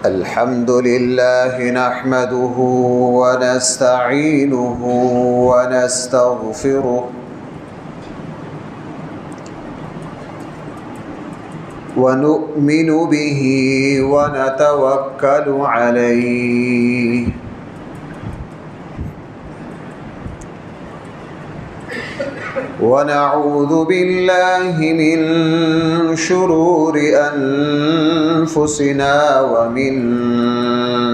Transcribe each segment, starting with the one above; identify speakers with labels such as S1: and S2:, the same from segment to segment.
S1: الحمد لله نحمده ونستعينه ونستغفره ونؤمن به ونتوكل عليه ونعوذ بالله من شرور أنفسنا ومن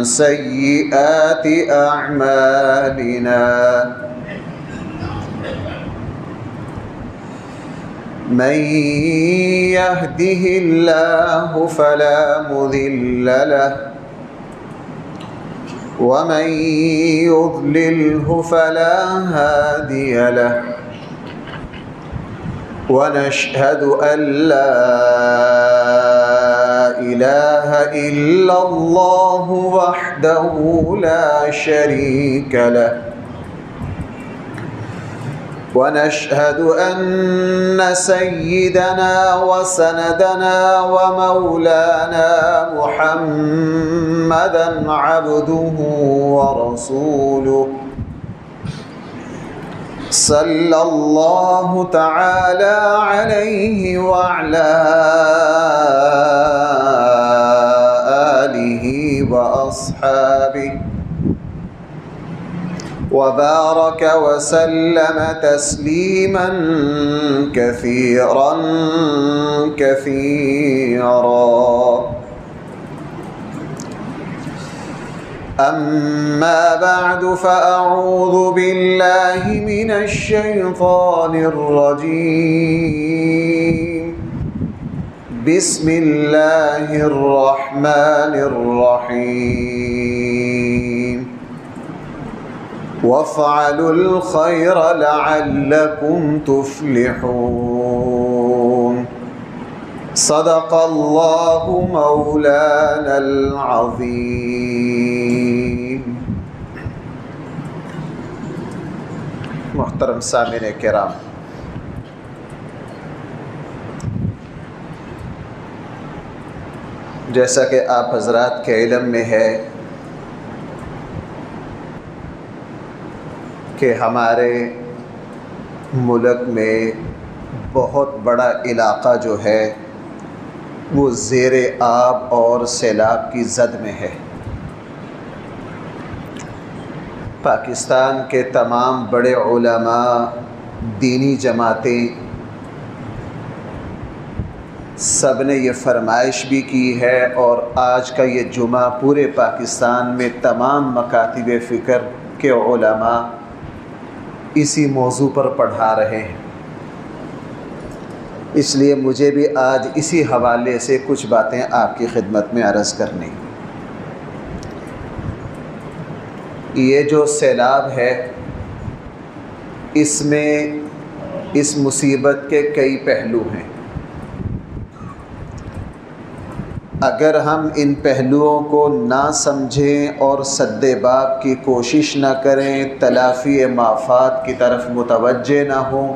S1: سيئات أعمالنا من يهده الله فلا مضل له ومن يضلله فلا هادي له ونشهد أن لا إله إلا الله وحده لا شريك له ونشهد أن سيدنا وسندنا ومولانا محمدا عبده ورسوله صلى الله تعالى عليه وعلى آله وأصحابه وبارك وسلم تسليما كثيرا أما بعد فأعوذ بالله من الشيطان الرجيم بسم الله الرحمن الرحيم وافعلوا الخير لعلكم تفلحون صدق الله مولانا العظيم. محترم سامعین کرام، جیسا کہ آپ حضرات کے علم میں ہے کہ ہمارے ملک میں بہت بڑا علاقہ جو ہے وہ زیر آب اور سیلاب کی زد میں ہے. پاکستان کے تمام بڑے علماء، دینی جماعتیں، سب نے یہ فرمائش بھی کی ہے اور آج کا یہ جمعہ پورے پاکستان میں تمام مکاتب فکر کے علماء اسی موضوع پر پڑھا رہے ہیں. اس لیے مجھے بھی آج اسی حوالے سے کچھ باتیں آپ کی خدمت میں عرض کرنی. یہ جو سیلاب ہے، اس میں اس مصیبت کے کئی پہلو ہیں. اگر ہم ان پہلوؤں کو نہ سمجھیں اور سد باب کی کوشش نہ کریں، تلافی مآفات کی طرف متوجہ نہ ہوں،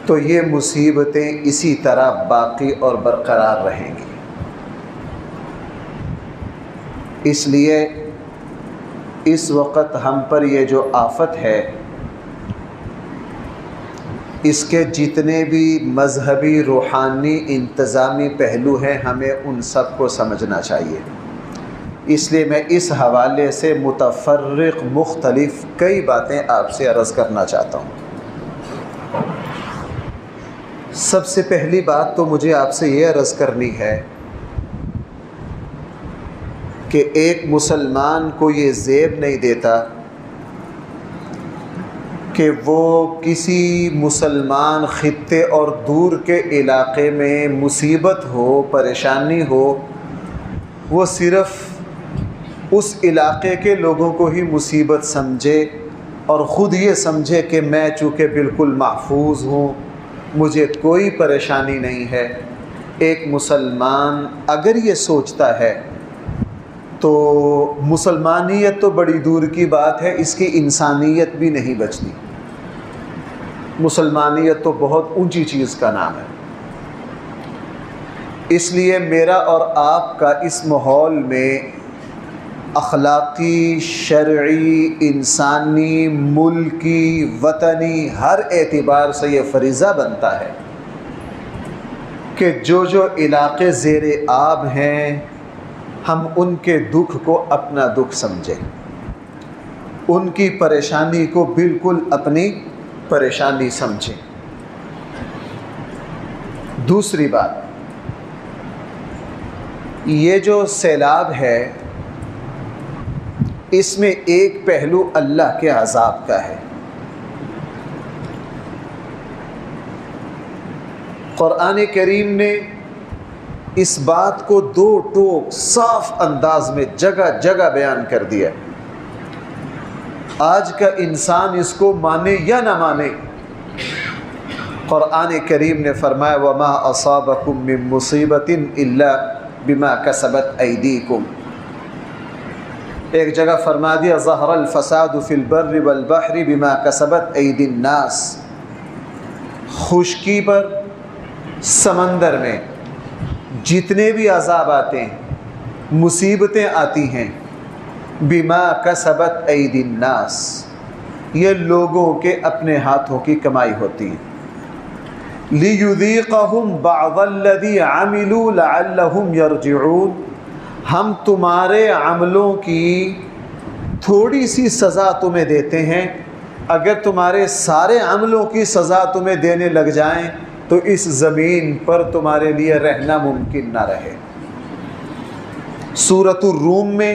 S1: تو یہ مصیبتیں اسی طرح باقی اور برقرار رہیں گی. اس لیے اس وقت ہم پر یہ جو آفت ہے، اس کے جتنے بھی مذہبی، روحانی، انتظامی پہلو ہیں، ہمیں ان سب کو سمجھنا چاہیے. اس لیے میں اس حوالے سے متفرق مختلف کئی باتیں آپ سے عرض کرنا چاہتا ہوں. سب سے پہلی بات تو مجھے آپ سے یہ عرض کرنی ہے کہ ایک مسلمان کو یہ زیب نہیں دیتا کہ وہ کسی مسلمان خطے اور دور کے علاقے میں مصیبت ہو، پریشانی ہو، وہ صرف اس علاقے کے لوگوں کو ہی مصیبت سمجھے اور خود یہ سمجھے کہ میں چونکہ بالکل محفوظ ہوں، مجھے کوئی پریشانی نہیں ہے. ایک مسلمان اگر یہ سوچتا ہے تو مسلمانیت تو بڑی دور کی بات ہے، اس کی انسانیت بھی نہیں بچتی۔ مسلمانیت تو بہت اونچی چیز کا نام ہے۔ اس لیے میرا اور آپ کا اس ماحول میں اخلاقی، شرعی، انسانی، ملکی، وطنی ہر اعتبار سے یہ فریضہ بنتا ہے کہ جو جو علاقے زیر آب ہیں ہم ان کے دکھ کو اپنا دکھ سمجھیں، ان کی پریشانی کو بالکل اپنی پریشانی سمجھیں۔ دوسری بات، یہ جو سیلاب ہے اس میں ایک پہلو اللہ کے عذاب کا ہے۔ قرآن کریم نے اس بات کو دو ٹوک صاف انداز میں جگہ جگہ بیان کر دیا۔ آج کا انسان اس کو مانے یا نہ مانے، قرآن کریم نے فرمایا وَمَا أَصَابَكُم مِّن مُّصِيبَةٍ إِلَّا بِمَا كَسَبَتْ أَيْدِيكُمْ۔ ایک جگہ فرما دیا ظہر الفساد فی البر والبحر بما کسبت ایدی الناس۔ خشکی پر، سمندر میں جتنے بھی عذاب آتے ہیں، مصیبتیں آتی ہیں، بما کسبت ایدی الناس، یہ لوگوں کے اپنے ہاتھوں کی کمائی ہوتی ہے۔ لیذیقہم بعض الذی عملوا لعلہم یرجعون، ہم تمہارے عملوں کی تھوڑی سی سزا تمہیں دیتے ہیں، اگر تمہارے سارے عملوں کی سزا تمہیں دینے لگ جائیں تو اس زمین پر تمہارے لیے رہنا ممکن نہ رہے۔ سورۃ الروم میں،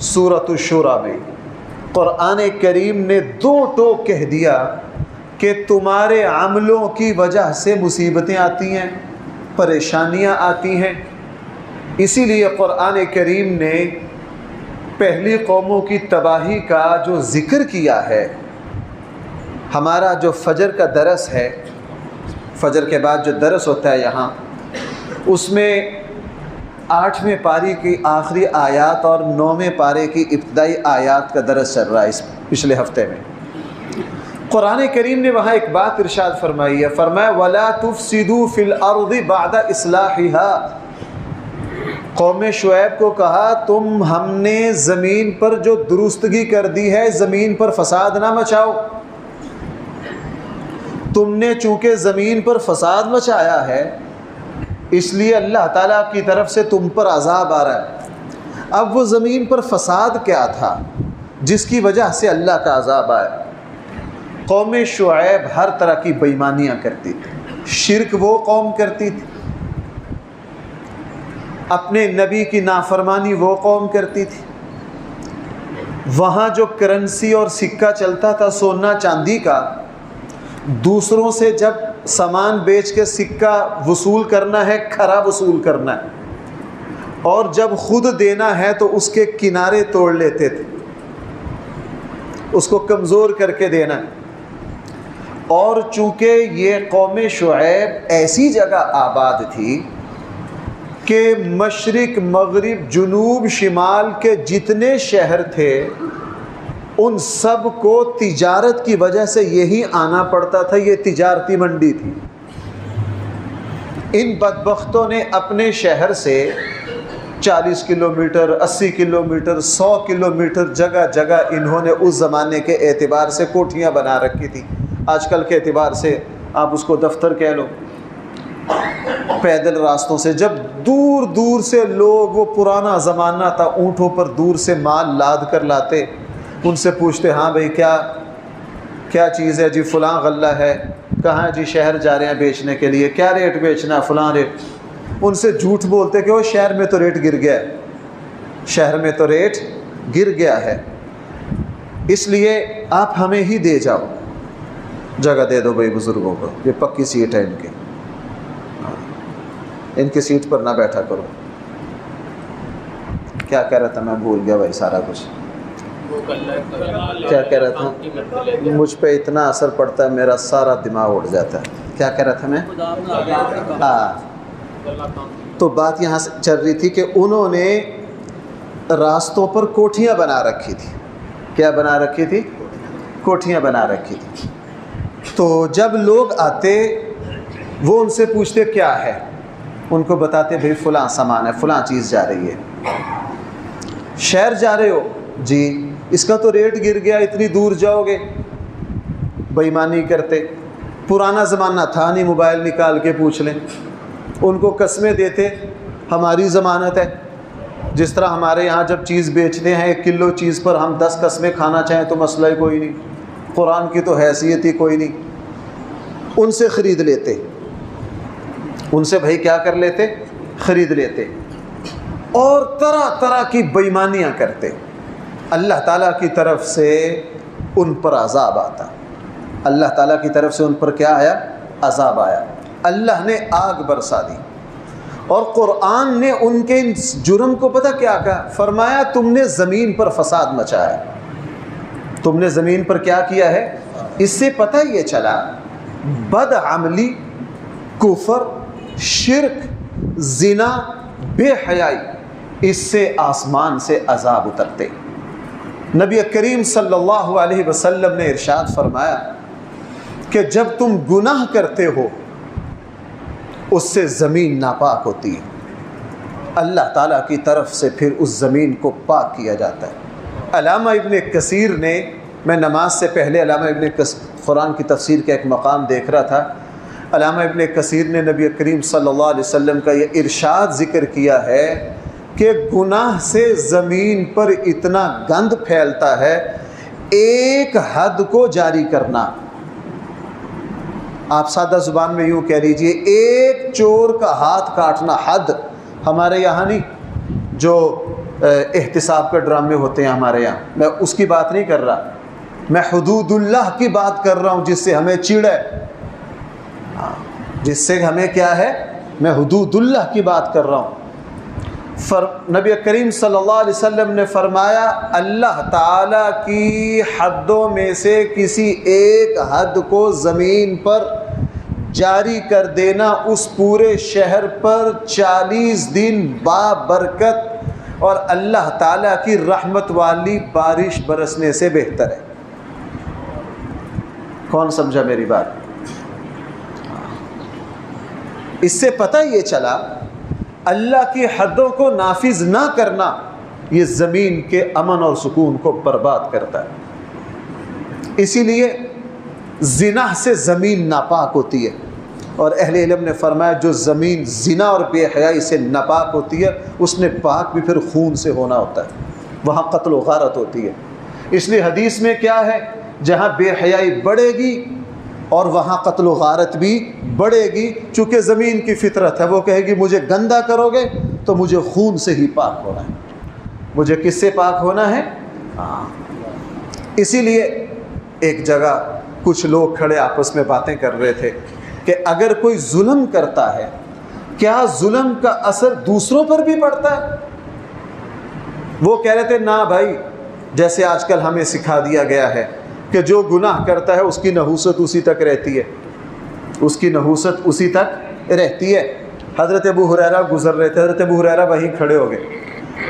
S1: سورۃ الشورى میں قرآن کریم نے دو ٹوک کہہ دیا کہ تمہارے عملوں کی وجہ سے مصیبتیں آتی ہیں، پریشانیاں آتی ہیں۔ اسی لیے قرآن کریم نے پہلی قوموں کی تباہی کا جو ذکر کیا ہے، ہمارا جو فجر کا درس ہے، فجر کے بعد جو درس ہوتا ہے یہاں، اس میں 8ویں پارے کی آخری آیات اور 9ویں پارے کی ابتدائی آیات کا درس چل رہا ہے اس پچھلے ہفتے میں۔ قرآن کریم نے وہاں ایک بات ارشاد فرمائی ہے، فرمایا وَلَا تُفْسِدُوا فِي الْأَرْضِ بَعْدَ إِصْلَاحِهَا۔ قوم شعیب کو کہا تم ہم نے زمین پر جو درستگی کر دی ہے، زمین پر فساد نہ مچاؤ۔ تم نے چونکہ زمین پر فساد مچایا ہے اس لیے اللہ تعالیٰ کی طرف سے تم پر عذاب آ رہا ہے۔ اب وہ زمین پر فساد کیا تھا جس کی وجہ سے اللہ کا عذاب آیا؟ قوم شعیب ہر طرح کی بے ایمانیاں کرتی تھی، شرک وہ قوم کرتی تھی، اپنے نبی کی نافرمانی وہ قوم کرتی تھی۔ وہاں جو کرنسی اور سکہ چلتا تھا سونا چاندی کا، دوسروں سے جب سامان بیچ کے سکہ وصول کرنا ہے، کھرا وصول کرنا ہے، اور جب خود دینا ہے تو اس کے کنارے توڑ لیتے تھے، اس کو کمزور کر کے دینا ہے۔ اور چونکہ یہ قوم شعیب ایسی جگہ آباد تھی کہ مشرق، مغرب، جنوب، شمال کے جتنے شہر تھے ان سب کو تجارت کی وجہ سے یہی آنا پڑتا تھا، یہ تجارتی منڈی تھی۔ ان بدبختوں نے اپنے شہر سے 40 کلومیٹر، 80 کلومیٹر، 100 کلومیٹر جگہ جگہ انہوں نے اس زمانے کے اعتبار سے کوٹھیاں بنا رکھی تھی۔ آج کل کے اعتبار سے آپ اس کو دفتر کہہ لو۔ پیدل راستوں سے جب دور دور سے لوگ، وہ پرانا زمانہ تھا، اونٹوں پر دور سے مال لاد کر لاتے، ان سے پوچھتے ہاں بھئی کیا چیز ہے؟ جی فلاں غلہ ہے۔ کہاں؟ جی شہر جا رہے ہیں بیچنے کے لیے۔ کیا ریٹ بیچنا ہے؟ فلاں ریٹ۔ ان سے جھوٹ بولتے کہ وہ شہر میں تو ریٹ گر گیا ہے، شہر میں تو ریٹ گر گیا ہے، اس لیے آپ ہمیں ہی دے جاؤ، جگہ دے دو بھائی بزرگوں کو، یہ پکی سیٹ ہے ان کی سیٹ پر نہ بیٹھا کرو۔ کیا کہہ رہا تھا میں بھول گیا بھائی سارا کچھ۔ کیا کہہ رہا تھا؟ مجھ پہ اتنا اثر پڑتا ہے میرا سارا دماغ اڑ جاتا ہے۔ کیا کہہ رہا تھا میں؟ تو بات یہاں سے چل رہی تھی کہ انہوں نے راستوں پر کوٹھیاں بنا رکھی تھی. کیا بنا رکھی تھی؟ کوٹھیاں بنا رکھی تھی. تو جب لوگ آتے وہ ان سے پوچھتے کیا ہے، ان کو بتاتے بھئی فلاں سامان ہے، فلاں چیز جا رہی ہے. شہر جا رہے ہو؟ جی. اس کا تو ریٹ گر گیا، اتنی دور جاؤ گے. بے ایمانی کرتے. پرانا زمانہ تھا نہیں، موبائل نکال کے پوچھ لیں. ان کو قسمیں دیتے ہماری ضمانت ہے. جس طرح ہمارے یہاں جب چیز بیچتے ہیں 1 کلو چیز پر ہم 10 قسمیں کھانا چاہیں تو مسئلہ ہی کوئی نہیں. قرآن کی تو حیثیت ہی کوئی نہیں. ان سے خرید لیتے، ان سے بھائی کیا کر لیتے؟ خرید لیتے. اور طرح طرح کی بے ایمانیاں کرتے. اللہ تعالیٰ کی طرف سے ان پر عذاب آتا. اللہ تعالیٰ کی طرف سے ان پر کیا آیا؟ عذاب آیا. اللہ نے آگ برسا دی. اور قرآن نے ان کے جرم کو پتہ کیا کہا؟ فرمایا تم نے زمین پر فساد مچایا. تم نے زمین پر کیا کیا ہے؟ اس سے پتہ یہ چلا بد عملی، کفر، شرک، زنا، بے حیائی، اس سے آسمان سے عذاب اترتے. نبی کریم صلی اللہ علیہ وسلم نے ارشاد فرمایا کہ جب تم گناہ کرتے ہو اس سے زمین ناپاک ہوتی ہے، اللہ تعالیٰ کی طرف سے پھر اس زمین کو پاک کیا جاتا ہے. علامہ ابن کثیر نے، میں نماز سے پہلے علامہ ابن قرآن کی تفسیر کا ایک مقام دیکھ رہا تھا. علامہ ابن کثیر نے نبی کریم صلی اللہ علیہ وسلم کا یہ ارشاد ذکر کیا ہے کہ گناہ سے زمین پر اتنا گند پھیلتا ہے، ایک حد کو جاری کرنا. آپ سادہ زبان میں یوں کہہ لیجئے ایک چور کا ہاتھ کاٹنا حد. ہمارے یہاں نہیں، جو احتساب کے ڈرامے ہوتے ہیں ہمارے یہاں، میں اس کی بات نہیں کر رہا، میں حدود اللہ کی بات کر رہا ہوں جس سے ہمیں چڑ ہے، جس سے ہمیں کیا ہے، میں حدود اللہ کی بات کر رہا ہوں. نبی کریم صلی اللہ علیہ وسلم نے فرمایا اللہ تعالیٰ کی حدوں میں سے کسی ایک حد کو زمین پر جاری کر دینا اس پورے شہر پر 40 دن بابرکت اور اللہ تعالیٰ کی رحمت والی بارش برسنے سے بہتر ہے. کون سمجھا میری بات؟ اس سے پتہ یہ چلا اللہ کی حدوں کو نافذ نہ کرنا یہ زمین کے امن اور سکون کو برباد کرتا ہے. اسی لیے زنا سے زمین ناپاک ہوتی ہے، اور اہل علم نے فرمایا جو زمین زنا اور بے حیائی سے ناپاک ہوتی ہے اس نے پاک بھی پھر خون سے ہونا ہوتا ہے، وہاں قتل و غارت ہوتی ہے. اس لیے حدیث میں کیا ہے، جہاں بے حیائی بڑھے گی اور وہاں قتل و غارت بھی بڑھے گی، چونکہ زمین کی فطرت ہے، وہ کہے گی مجھے گندا کرو گے تو مجھے خون سے ہی پاک ہونا ہے. مجھے کس سے پاک ہونا ہے؟ اسی لیے ایک جگہ کچھ لوگ کھڑے آپس میں باتیں کر رہے تھے کہ اگر کوئی ظلم کرتا ہے کیا ظلم کا اثر دوسروں پر بھی پڑتا ہے؟ وہ کہہ رہے تھے نہ بھائی، جیسے آج کل ہمیں سکھا دیا گیا ہے کہ جو گناہ کرتا ہے اس کی نحوست اسی تک رہتی ہے، اس کی نحوست اسی تک رہتی ہے. حضرت ابو ہریرہ گزر رہے تھے، حضرت ابو ہریرہ وہیں کھڑے ہو گئے.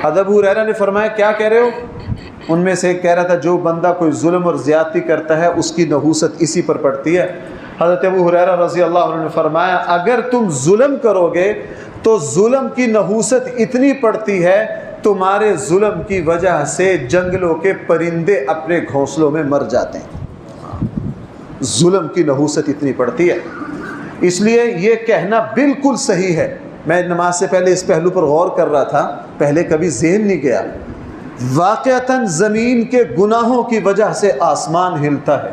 S1: حضرت ابو ہریرہ نے فرمایا کیا کہہ رہے ہو؟ ان میں سے ایک کہہ رہا تھا جو بندہ کوئی ظلم اور زیادتی کرتا ہے اس کی نحوست اسی پر پڑتی ہے. حضرت ابو ہریرہ رضی اللہ عنہ نے فرمایا اگر تم ظلم کرو گے تو ظلم کی نحوست اتنی پڑتی ہے تمہارے ظلم کی وجہ سے جنگلوں کے پرندے اپنے گھونسلوں میں مر جاتے ہیں. ظلم کی نحوست اتنی پڑتی ہے. اس لیے یہ کہنا بالکل صحیح ہے. میں نماز سے پہلے اس پہلو پر غور کر رہا تھا، پہلے کبھی ذہن نہیں گیا. واقعتاً زمین کے گناہوں کی وجہ سے آسمان ہلتا ہے،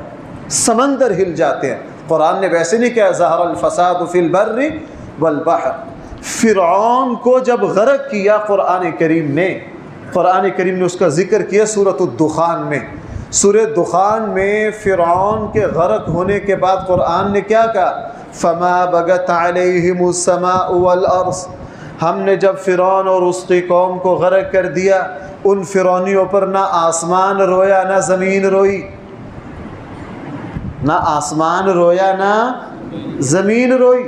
S1: سمندر ہل جاتے ہیں. قرآن نے ویسے نہیں کہا ظہر الفساد فی البر والبحر. فرعون کو جب غرق کیا قرآن کریم نے اس کا ذکر کیا سورۃ الدخان میں. سورہ دخان میں فرعون کے غرق ہونے کے بعد قرآن نے کیا کہا؟ فما بغت علیہم السماء والارض. ہم نے جب فرعون اور اس کی قوم کو غرق کر دیا ان فرعونیوں پر نہ آسمان رویا نہ زمین روئی، نہ آسمان رویا نہ زمین روئی.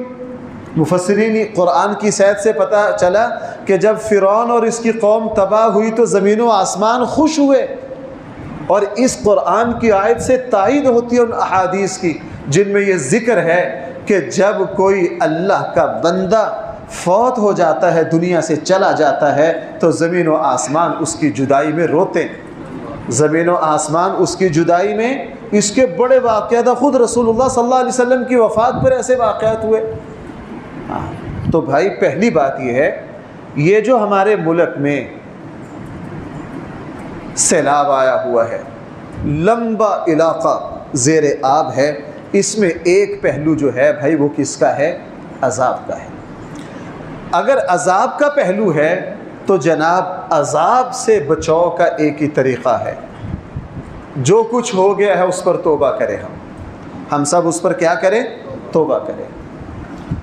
S1: مفسرین قرآن کی صحت سے پتہ چلا کہ جب فرعون اور اس کی قوم تباہ ہوئی تو زمین و آسمان خوش ہوئے، اور اس قرآن کی آیت سے تائید ہوتی ہے ان احادیث کی جن میں یہ ذکر ہے کہ جب کوئی اللہ کا بندہ فوت ہو جاتا ہے، دنیا سے چلا جاتا ہے، تو زمین و آسمان اس کی جدائی میں روتے ہیں، زمین و آسمان اس کی جدائی میں۔ اس کے بڑے واقعات خود رسول اللہ صلی اللہ علیہ وسلم کی وفات پر ایسے واقعات ہوئے۔ تو بھائی پہلی بات یہ ہے، یہ جو ہمارے ملک میں سیلاب آیا ہوا ہے، لمبا علاقہ زیر آب ہے، اس میں ایک پہلو جو ہے بھائی وہ کس کا ہے؟ عذاب کا ہے۔ اگر عذاب کا پہلو ہے تو جناب عذاب سے بچاؤ کا ایک ہی طریقہ ہے، جو کچھ ہو گیا ہے اس پر توبہ کریں، ہم سب اس پر کیا کریں؟ توبہ کریں۔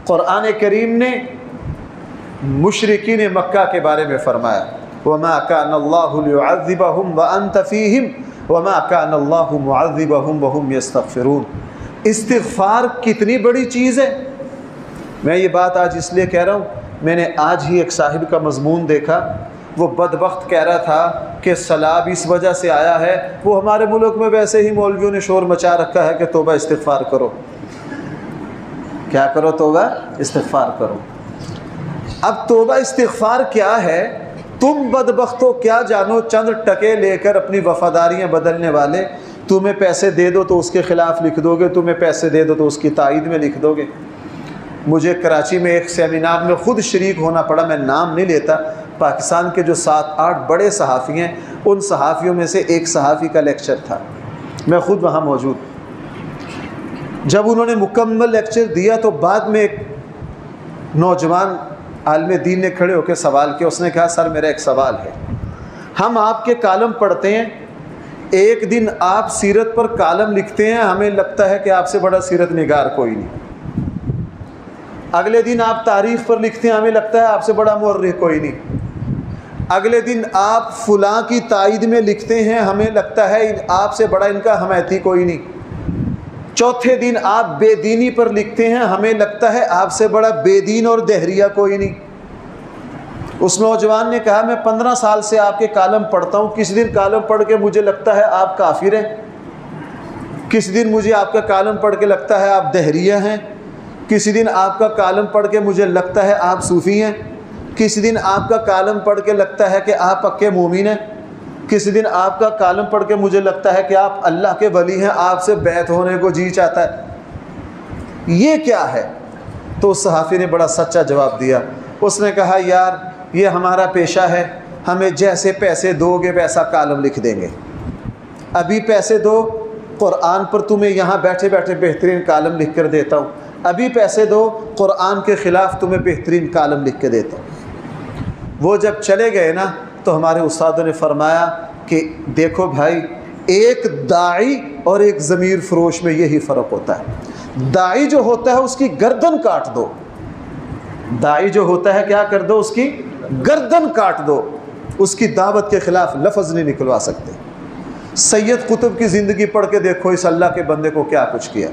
S1: قرآن کریم نے مشرکین مکہ کے بارے میں فرمایا وَمَا كَانَ اللَّهُ لِيُعَذِّبَهُمْ وَأَنْتَ فِيهِمْ وَمَا كَانَ اللَّهُ مُعَذِّبَهُمْ وَهُمْ يَسْتَغْفِرُونَ۔ استغفار کتنی بڑی چیز ہے۔ میں یہ بات آج اس لیے کہہ رہا ہوں، میں نے آج ہی ایک صاحب کا مضمون دیکھا، وہ بدبخت کہہ رہا تھا کہ سیلاب اس وجہ سے آیا ہے، وہ ہمارے ملک میں ویسے ہی مولویوں نے شور مچا رکھا ہے کہ توبہ استغفار کرو۔ کیا کرو؟ توبہ استغفار کرو۔ اب توبہ استغفار کیا ہے؟ تم بدبختو کیا جانو، چند ٹکے لے کر اپنی وفاداریاں بدلنے والے، تمہیں پیسے دے دو تو اس کے خلاف لکھ دو گے، تمہیں پیسے دے دو تو اس کی تائید میں لکھ دو گے۔ مجھے کراچی میں ایک سیمینار میں خود شریک ہونا پڑا، میں نام نہیں لیتا، پاکستان کے جو 7-8 بڑے صحافی ہیں، ان صحافیوں میں سے ایک صحافی کا لیکچر تھا، میں خود وہاں موجود۔ جب انہوں نے مکمل لیکچر دیا تو بعد میں ایک نوجوان عالم دین نے کھڑے ہو کے سوال کیا، اس نے کہا سر میرا ایک سوال ہے، ہم آپ کے کالم پڑھتے ہیں، ایک دن آپ سیرت پر کالم لکھتے ہیں، ہمیں لگتا ہے کہ آپ سے بڑا سیرت نگار کوئی نہیں، اگلے دن آپ تاریخ پر لکھتے ہیں، ہمیں لگتا ہے آپ سے بڑا مورخ کوئی نہیں، اگلے دن آپ فلاں کی تائید میں لکھتے ہیں، ہمیں لگتا ہے آپ سے بڑا ان کا حمایتی کوئی نہیں، چوتھے دن آپ بے دینی پر لکھتے ہیں، ہمیں لگتا ہے آپ سے بڑا بے دین اور دہریہ کوئی نہیں۔ اس نوجوان نے کہا میں 15 سال سے آپ کے کالم پڑھتا ہوں، کس دن کالم پڑھ کے مجھے لگتا ہے آپ کافر ہیں، کس دن مجھے آپ کا کالم پڑھ کے لگتا ہے آپ دہریہ ہیں، کسی دن آپ کا کالم پڑھ کے مجھے لگتا ہے آپ صوفی ہیں، کسی دن آپ کا کالم پڑھ کے لگتا ہے کہ آپ پکے مومن ہیں، کسی دن آپ کا کالم پڑھ کے مجھے لگتا ہے کہ آپ اللہ کے ولی ہیں، آپ سے بیعت ہونے کو جی چاہتا ہے، یہ کیا ہے؟ تو اس صحافی نے بڑا سچا جواب دیا، اس نے کہا یار یہ ہمارا پیشہ ہے، ہمیں جیسے پیسے دو گے ویسا کالم لکھ دیں گے، ابھی پیسے دو قرآن پر تمہیں یہاں بیٹھے بیٹھے بہترین کالم لکھ کر دیتا ہوں، ابھی پیسے دو قرآن کے خلاف تمہیں بہترین کالم لکھ کے دیتا ہوں۔ وہ جب چلے گئے نا تو ہمارے استادوں نے فرمایا کہ دیکھو بھائی، ایک داعی اور ایک ضمیر فروش میں یہی فرق ہوتا ہے، داعی جو ہوتا ہے اس کی گردن کاٹ دو، داعی جو ہوتا ہے کیا کر دو؟ اس کی گردن کاٹ دو، اس کی دعوت کے خلاف لفظ نہیں نکلوا سکتے۔ سید قطب کی زندگی پڑھ کے دیکھو اس اللہ کے بندے کو کیا کچھ کیا۔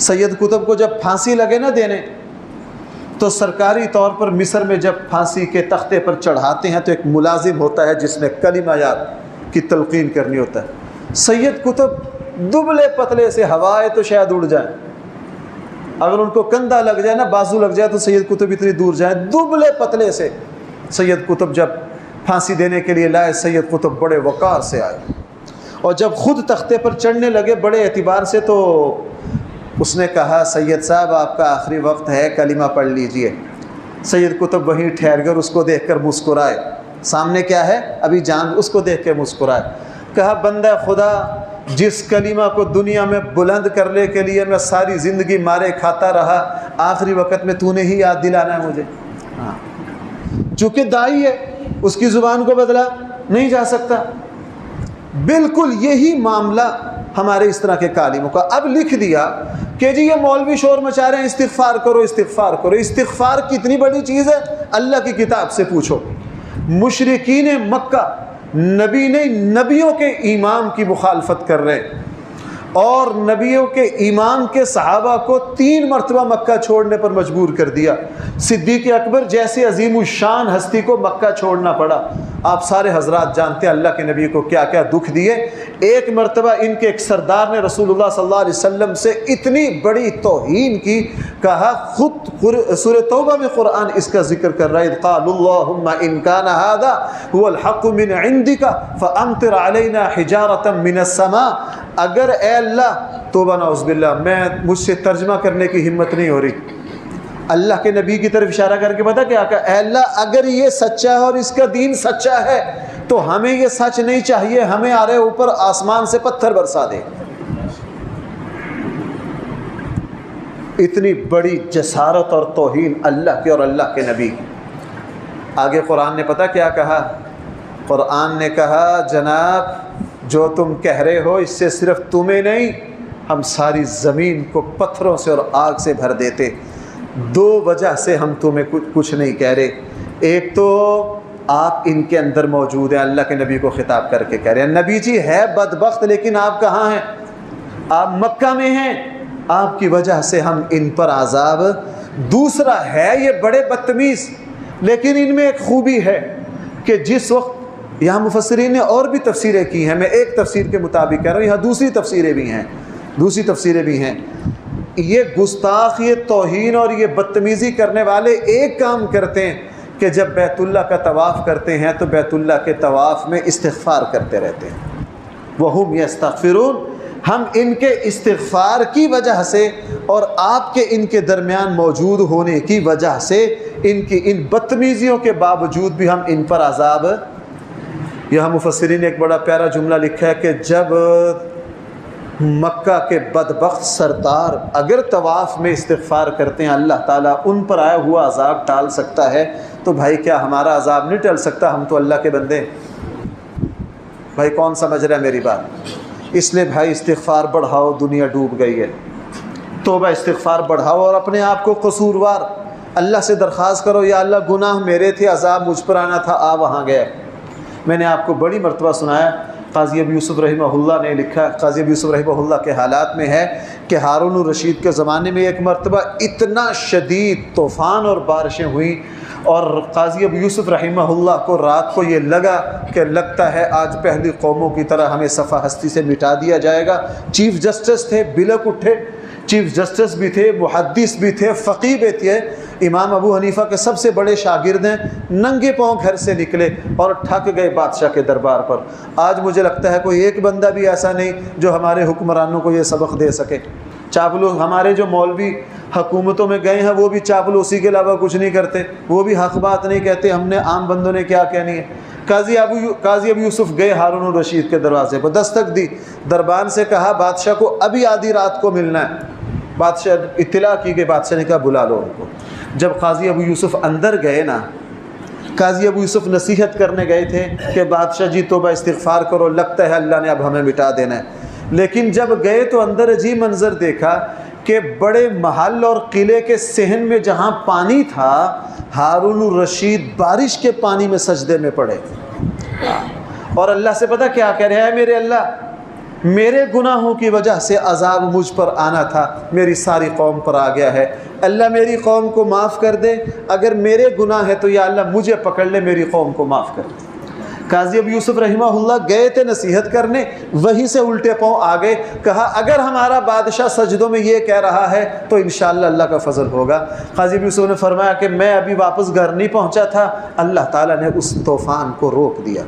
S1: سید قطب کو جب پھانسی لگے نہ دینے تو سرکاری طور پر مصر میں جب پھانسی کے تختے پر چڑھاتے ہیں تو ایک ملازم ہوتا ہے جس نے کلمہ یاد کی تلقین کرنی ہوتا ہے۔ سید قطب دبلے پتلے سے، ہوائے تو شاید اڑ جائیں، اگر ان کو کندھا لگ جائے نا، بازو لگ جائے تو سید قطب اتنی دور جائیں، دبلے پتلے سے سید قطب جب پھانسی دینے کے لیے لائے، سید قطب بڑے وقار سے آئے، اور جب خود تختے پر چڑھنے لگے بڑے اعتبار سے، تو اس نے کہا سید صاحب آپ کا آخری وقت ہے، کلمہ پڑھ لیجئے۔ سید قطب وہیں ٹھہر کر اس کو دیکھ کر مسکرائے، سامنے کیا ہے ابھی جان، اس کو دیکھ کے مسکرائے، کہا بندہ خدا جس کلمہ کو دنیا میں بلند کرنے کے لیے میں ساری زندگی مارے کھاتا رہا، آخری وقت میں تو نے ہی یاد دلانا ہے مجھے۔ چونکہ داعی ہے، اس کی زبان کو بدلا نہیں جا سکتا۔ بالکل یہی معاملہ ہمارے اس طرح کے کالموں کا۔ اب لکھ دیا کہ جی یہ مولوی شور مچا رہے ہیں استغفار کرو استغفار کرو۔ استغفار کتنی بڑی چیز ہے، اللہ کی کتاب سے پوچھو۔ مشرکین مکہ نبی نہیں، نبیوں کے امام کی مخالفت کر رہے، اور نبیوں کے ایمان کے صحابہ کو 3 مرتبہ مکہ چھوڑنے پر مجبور کر دیا۔ صدیق اکبر جیسے عظیم الشان ہستی کو مکہ چھوڑنا پڑا۔ آپ سارے حضرات جانتے ہیں اللہ کے نبی کو کیا کیا دکھ دیے۔ ایک مرتبہ ان کے ایک سردار نے رسول اللہ صلی اللہ علیہ وسلم سے اتنی بڑی توہین کی، کہا خود سورہ توبہ میں قرآن اس کا ذکر کر رہا ہے، اذ قالوا اللہم ان کان ھذا ھو الحق من عندک فامطر علینا حجارۃ من السماء۔ اگر اے اللہ، توبہ نعوذ باللہ، مجھ سے ترجمہ کرنے کی ہمت نہیں ہو رہی، اللہ کے نبی کی طرف اشارہ کر کے پتا کیا کہا، اے اللہ اگر یہ سچا ہے اور اس کا دین سچا ہے تو ہمیں یہ سچ نہیں چاہیے، ہمیں آرے اوپر آسمان سے پتھر برسا دے۔ اتنی بڑی جسارت اور توہین اللہ کی اور اللہ کے نبی کی۔ آگے قرآن نے پتہ کیا کہا؟ قرآن نے کہا جناب جو تم کہہ رہے ہو اس سے صرف تمہیں نہیں، ہم ساری زمین کو پتھروں سے اور آگ سے بھر دیتے۔ 2 وجہ سے ہم تمہیں کچھ نہیں کہہ رہے۔ ایک تو آپ ان کے اندر موجود ہیں، اللہ کے نبی کو خطاب کر کے کہہ رہے ہیں نبی جی ہے بدبخت لیکن آپ کہاں ہیں؟ آپ مکہ میں ہیں، آپ کی وجہ سے ہم ان پر عذاب۔ دوسرا ہے یہ بڑے بدتمیز، لیکن ان میں ایک خوبی ہے کہ جس وقت، یہاں مفسرین نے اور بھی تفسیریں کی ہیں، میں ایک تفسیر کے مطابق کہہ رہا ہوں، یہاں دوسری تفسیریں بھی ہیں، یہ گستاخ، یہ توہین اور یہ بدتمیزی کرنے والے ایک کام کرتے ہیں کہ جب بیت اللہ کا طواف کرتے ہیں تو بیت اللہ کے طواف میں استغفار کرتے رہتے ہیں۔ وَهُمْ يَسْتَغْفِرُونَ۔ ہم ان کے استغفار کی وجہ سے اور آپ کے ان کے درمیان موجود ہونے کی وجہ سے، ان کی ان بدتمیزیوں کے باوجود بھی ہم ان پر عذاب۔ یہاں مفسرین نے ایک بڑا پیارا جملہ لکھا ہے کہ جب مکہ کے بدبخت سردار اگر طواف میں استغفار کرتے ہیں اللہ تعالیٰ ان پر آیا ہوا عذاب ٹال سکتا ہے، تو بھائی کیا ہمارا عذاب نہیں ٹل سکتا؟ ہم تو اللہ کے بندے ہیں۔ بھائی کون سمجھ رہا ہے میری بات؟ اس لیے بھائی استغفار بڑھاؤ، دنیا ڈوب گئی ہے۔ توبہ استغفار بڑھاؤ اور اپنے آپ کو قصوروار اللہ سے درخواست کرو، یا اللہ گناہ میرے تھے، عذاب مجھ پر آنا تھا، آ وہاں گئے۔ میں نے آپ کو بڑی مرتبہ سنایا، قاضی ابو یوسف رحمہ اللہ نے لکھا، قاضی ابو یوسف رحمہ اللہ کے حالات میں ہے کہ ہارون الرشید کے زمانے میں ایک مرتبہ اتنا شدید طوفان اور بارشیں ہوئیں، اور قاضی ابو یوسف رحمہ اللہ کو رات کو یہ لگا کہ لگتا ہے آج پہلی قوموں کی طرح ہمیں صفحہ ہستی سے مٹا دیا جائے گا۔ چیف جسٹس تھے، بلک اٹھے، چیف جسٹس بھی تھے، محدث بھی تھے، فقیہ بھی تھے، امام ابو حنیفہ کے سب سے بڑے شاگرد ہیں، ننگے پاؤں گھر سے نکلے اور تھک گئے بادشاہ کے دربار پر۔ آج مجھے لگتا ہے کوئی ایک بندہ بھی ایسا نہیں جو ہمارے حکمرانوں کو یہ سبق دے سکے۔ چاپلوس ہمارے جو مولوی حکومتوں میں گئے ہیں وہ بھی چاپلوسی کے علاوہ کچھ نہیں کرتے، وہ بھی حق بات نہیں کہتے، ہم نے عام بندوں نے کیا کہنی ہے۔ قاضی ابو یوسف گئے ہارون الرشید کے دروازے پر، دستک دی، دربان سے کہا بادشاہ کو ابھی آدھی رات کو ملنا ہے۔ بادشاہ اطلاع کی گئی، بادشاہ نے کہا بلا لو ان کو۔ جب قاضی ابو یوسف اندر گئے نا، قاضی ابو یوسف نصیحت کرنے گئے تھے کہ بادشاہ جی توبہ استغفار کرو، لگتا ہے اللہ نے اب ہمیں مٹا دینا ہے، لیکن جب گئے تو اندر عجیب منظر دیکھا کہ بڑے محل اور قلعے کے صحن میں جہاں پانی تھا، ہارون الرشید بارش کے پانی میں سجدے میں پڑے، اور اللہ سے پتہ کیا کہہ رہے ہیں، میرے اللہ میرے گناہوں کی وجہ سے عذاب مجھ پر آنا تھا، میری ساری قوم پر آ گیا ہے، اللہ میری قوم کو معاف کر دے، اگر میرے گناہ ہے تو یا اللہ مجھے پکڑ لے، میری قوم کو معاف کر دے۔ قاضی ابو یوسف رحمہ اللہ گئے تھے نصیحت کرنے، وہیں سے الٹے پاؤں آ گئے، کہا اگر ہمارا بادشاہ سجدوں میں یہ کہہ رہا ہے تو انشاءاللہ اللہ کا فضل ہوگا۔ قاضی ابو یوسف نے فرمایا کہ میں ابھی واپس گھر نہیں پہنچا تھا، اللہ تعالیٰ نے اس طوفان کو روک دیا۔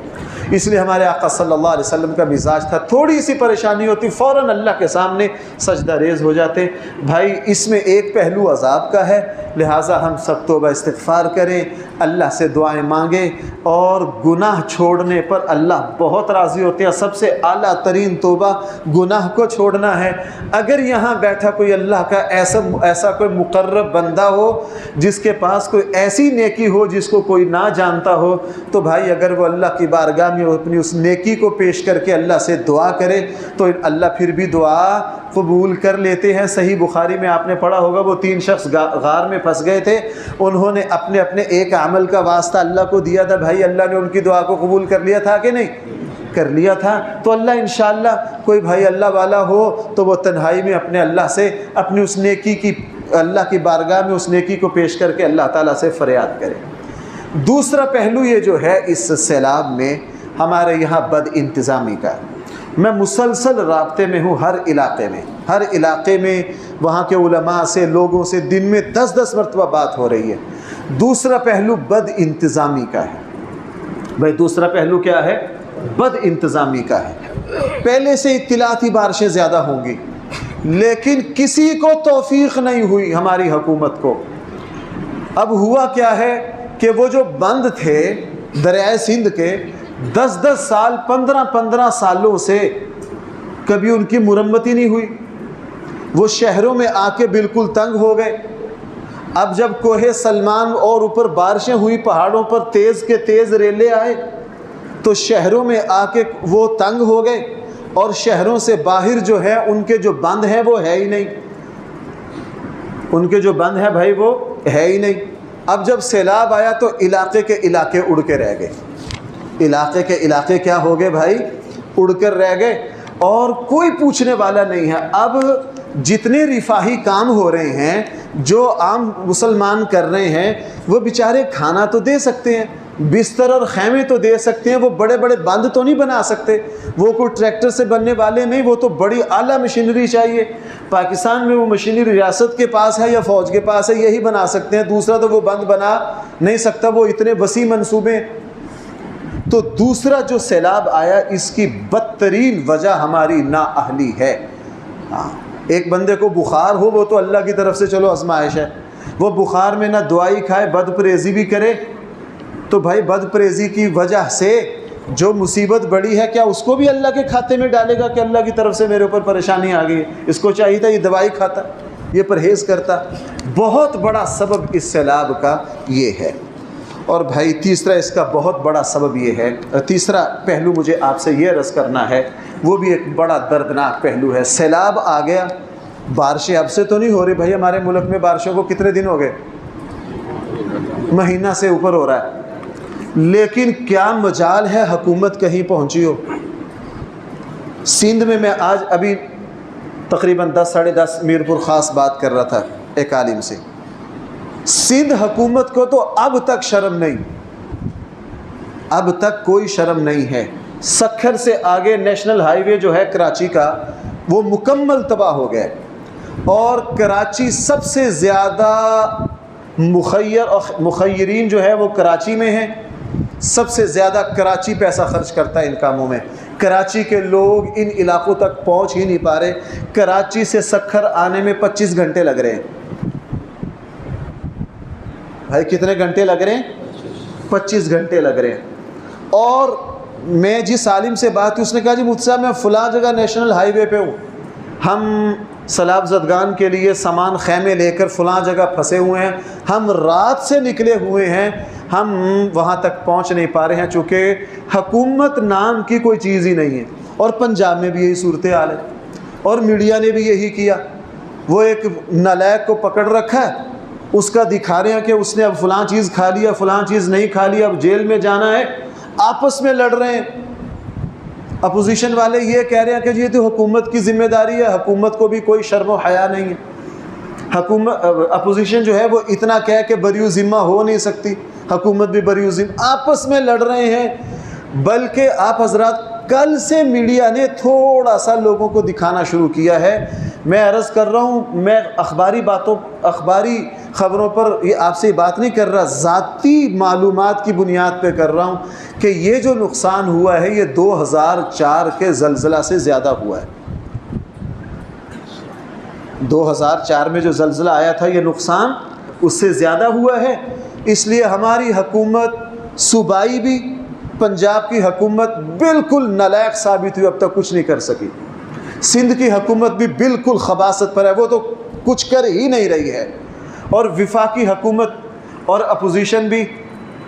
S1: اس لیے ہمارے آقا صلی اللہ علیہ وسلم کا مزاج تھا، تھوڑی سی پریشانی ہوتی فوراً اللہ کے سامنے سجدہ ریز ہو جاتے۔ بھائی اس میں ایک پہلو عذاب کا ہے، لہٰذا ہم سب توبہ استغفار کریں، اللہ سے دعائیں مانگیں، اور گناہ چھوڑنے پر اللہ بہت راضی ہوتے ہیں۔ سب سے اعلیٰ ترین توبہ گناہ کو چھوڑنا ہے۔ اگر یہاں بیٹھا کوئی اللہ کا ایسا کوئی مقرب بندہ ہو جس کے پاس کوئی ایسی نیکی ہو جس کو کوئی نہ جانتا ہو، تو بھائی اگر وہ اللہ کی بارگاہ میں اپنی اس نیکی کو پیش کر کے اللہ سے دعا کرے تو اللہ پھر بھی دعا قبول کر لیتے ہیں۔ صحیح بخاری میں آپ نے پڑھا ہوگا، وہ 3 شخص غار میں پھنس گئے تھے، انہوں نے اپنے ایک عمل کا واسطہ اللہ کو دیا تھا، بھائی اللہ نے ان کی دعا کو قبول کر لیا تھا کہ نہیں؟ کر لیا تھا، تو اللہ انشاءاللہ کوئی بھائی اللہ والا ہو تو وہ تنہائی میں اپنے اللہ سے اپنی اس نیکی کی اللہ کی بارگاہ میں اس نیکی کو پیش کر کے اللہ تعالیٰ سے فریاد کرے۔ دوسرا پہلو یہ جو ہے اس سیلاب میں ہمارے یہاں بد انتظامی کا ہے۔ میں مسلسل رابطے میں ہوں ہر علاقے میں وہاں کے علماء سے، لوگوں سے دن میں 10 مرتبہ بات ہو رہی ہے۔ دوسرا پہلو بد انتظامی کا ہے۔ بھائی دوسرا پہلو کیا ہے؟ بد انتظامی کا ہے۔ پہلے سے اطلاعاتی بارشیں زیادہ ہوں گی، لیکن کسی کو توفیق نہیں ہوئی ہماری حکومت کو۔ اب ہوا کیا ہے کہ وہ جو بند تھے دریائے سندھ کے 10 سال 15 سالوں سے کبھی ان کی مرمت ہی نہیں ہوئی، وہ شہروں میں آ کے بالکل تنگ ہو گئے۔ اب جب کوہ سلمان اور اوپر بارشیں ہوئی، پہاڑوں پر تیز کے تیز ریلے آئے، تو شہروں میں آ کے وہ تنگ ہو گئے، اور شہروں سے باہر جو ہے ان کے جو بند ہیں وہ ہے ہی نہیں، ان کے جو بند ہیں بھائی وہ ہے ہی نہیں۔ اب جب سیلاب آیا تو علاقے کے علاقے اڑ کے رہ گئے، علاقے کے علاقے کیا ہو گئے بھائی؟ اڑ کر رہ گئے، اور کوئی پوچھنے والا نہیں ہے۔ اب جتنے رفاہی کام ہو رہے ہیں جو عام مسلمان کر رہے ہیں، وہ بیچارے کھانا تو دے سکتے ہیں، بستر اور خیمے تو دے سکتے ہیں، وہ بڑے بڑے بند تو نہیں بنا سکتے، وہ کوئی ٹریکٹر سے بننے والے نہیں، وہ تو بڑی اعلیٰ مشینری چاہیے۔ پاکستان میں وہ مشینری ریاست کے پاس ہے یا فوج کے پاس ہے، یہی بنا سکتے ہیں، دوسرا تو وہ بند بنا نہیں سکتا، وہ اتنے وسیع منصوبے۔ تو دوسرا جو سیلاب آیا اس کی بدترین وجہ ہماری نااہلی ہے۔ ایک بندے کو بخار ہو وہ تو اللہ کی طرف سے چلو آزمائش ہے، وہ بخار میں نہ دوائی کھائے بد پرہیزی بھی کرے، تو بھائی بد پرہیزی کی وجہ سے جو مصیبت بڑی ہے کیا اس کو بھی اللہ کے کھاتے میں ڈالے گا کہ اللہ کی طرف سے میرے اوپر پریشانی آ گئی؟ اس کو چاہیے تھا یہ دوائی کھاتا، یہ پرہیز کرتا۔ بہت بڑا سبب اس سیلاب کا یہ ہے۔ اور بھائی تیسرا اس کا بہت بڑا سبب یہ ہے، تیسرا پہلو مجھے آپ سے یہ عرض کرنا ہے، وہ بھی ایک بڑا دردناک پہلو ہے۔ سیلاب آ گیا، بارشیں اب سے تو نہیں ہو رہی بھائی، ہمارے ملک میں بارشوں کو کتنے دن ہو گئے؟ مہینہ سے اوپر ہو رہا ہے، لیکن کیا مجال ہے حکومت کہیں پہنچی ہو؟ سندھ میں آج ابھی تقریباً 10 ساڑھے 10 میر پور خاص بات کر رہا تھا ایک عالم سے، سندھ حکومت کو تو اب تک شرم نہیں، اب تک کوئی شرم نہیں ہے۔ سکھر سے آگے نیشنل ہائی وے جو ہے کراچی کا وہ مکمل تباہ ہو گیا، اور کراچی سب سے زیادہ مخیرین جو ہے وہ کراچی میں ہیں، سب سے زیادہ کراچی پیسہ خرچ کرتا ہے ان کاموں میں۔ کراچی کے لوگ ان علاقوں تک پہنچ ہی نہیں پا رہے، کراچی سے سکھر آنے میں 25 گھنٹے لگ رہے ہیں۔ بھائی کتنے گھنٹے لگ رہے ہیں؟ 25 گھنٹے لگ رہے ہیں۔ اور میں جس عالم سے بات کی اس نے کہا جی مجھ سے میں فلاں جگہ نیشنل ہائی وے پہ ہوں، ہم سیلاب زدگان کے لیے سامان خیمے لے کر فلاں جگہ پھنسے ہوئے ہیں، ہم رات سے نکلے ہوئے ہیں، ہم وہاں تک پہنچ نہیں پا رہے ہیں، چونکہ حکومت نام کی کوئی چیز ہی نہیں ہے۔ اور پنجاب میں بھی یہی صورتحال ہے، اور میڈیا نے بھی یہی کیا، وہ ایک نالائق کو پکڑ رکھا ہے، اس کا دکھا رہے ہیں کہ اس نے اب فلاں چیز کھا لیا، فلاں چیز نہیں کھا لیا، اب جیل میں جانا ہے، آپس میں لڑ رہے ہیں۔ اپوزیشن والے یہ کہہ رہے ہیں کہ یہ تو حکومت کی ذمہ داری ہے، حکومت کو بھی کوئی شرم و حیا نہیں ہے۔ اپوزیشن جو ہے وہ اتنا کہہ کہ بریو ذمہ ہو نہیں سکتی، حکومت بھی بریو ذمہ، آپس میں لڑ رہے ہیں۔ بلکہ آپ حضرات کل سے میڈیا نے تھوڑا سا لوگوں کو دکھانا شروع کیا ہے، میں عرض کر رہا ہوں، میں اخباری خبروں پر یہ آپ سے بات نہیں کر رہا، ذاتی معلومات کی بنیاد پہ کر رہا ہوں کہ یہ جو نقصان ہوا ہے یہ 2004 کے زلزلہ سے زیادہ ہوا ہے۔ 2004 میں جو زلزلہ آیا تھا یہ نقصان اس سے زیادہ ہوا ہے۔ اس لیے ہماری حکومت صوبائی بھی، پنجاب کی حکومت بالکل نالائق ثابت ہوئی، اب تک کچھ نہیں کر سکی۔ سندھ کی حکومت بھی بالکل خباثت پر ہے، وہ تو کچھ کر ہی نہیں رہی ہے۔ اور وفاقی حکومت اور اپوزیشن بھی